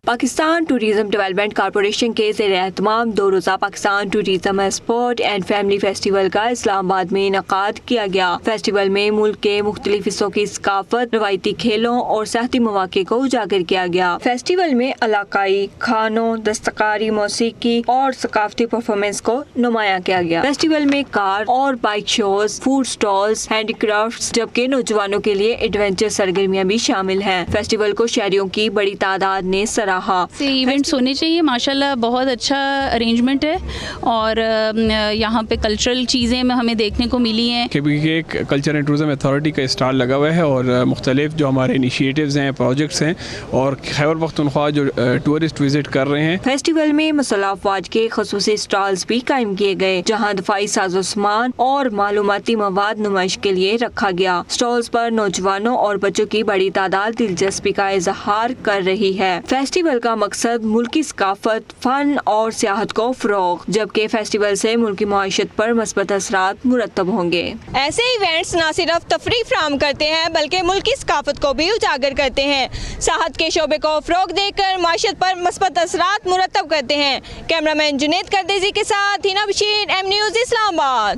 Pakistan tourism development corporation کے زیر اہتمام 2 روزہ Pakistan tourism sport and family festival کا اسلام آباد میں انعقاد کیا گیا۔ فیسٹیول میں ملک کے مختلف حصوں کی ثقافت، روایتی کھیلوں اور سیاحتی مواقع کو اجاگر کیا گیا۔ فیسٹیول میں علاقائی کھانوں، دستکاری، موسیقی اور ثقافتی پرفارمنس کو نمایاں کیا گیا۔ فیسٹیول میں کار اور bike shows, food stalls, handicrafts, جبکہ نوجوانوں کے لیے ایڈونچر سرگرمیاں بھی شامل ہیں۔ فیسٹیول کو شہریوں کی بڑی تعداد نے سراہا۔ ایونٹس ہونے چاہیے، ماشاءاللہ بہت اچھا ارینجمنٹ ہے اور یہاں پہ کلچرل چیزیں ہمیں دیکھنے کو ملی ہیں۔ ایک کلچر اینڈ ٹورزم اتھارٹی کا اسٹال لگا ہوا ہے اور مختلف جو ہمارے انیشیٹیوز ہیں، پروجیکٹس ہیں اور خیبر پختونخوا جو ٹورسٹ وزٹ کر رہے ہیں۔ فیسٹیول میں مسلح افواج کے خصوصی اسٹالز بھی قائم کیے گئے، جہاں دفاعی ساز و سامان اور معلوماتی مواد نمائش کے لیے رکھا گیا۔ اسٹالز پر نوجوانوں اور بچوں کی بڑی تعداد دلچسپی کا اظہار کر رہی ہے۔ فیسٹیول کا مقصد ملکی ثقافت، فن اور سیاحت کو فروغ، جبکہ فیسٹیول سے ملکی معیشت پر مثبت اثرات مرتب ہوں گے۔ ایسے ایونٹس نہ صرف تفریح فراہم کرتے ہیں بلکہ ملکی ثقافت کو بھی اجاگر کرتے ہیں، سیاحت کے شعبے کو فروغ دے کر معیشت پر مثبت اثرات مرتب کرتے ہیں۔ کیمرہ مین جنید کردیزی کے ساتھ ہینا بشیر، ایم نیوز اسلام آباد۔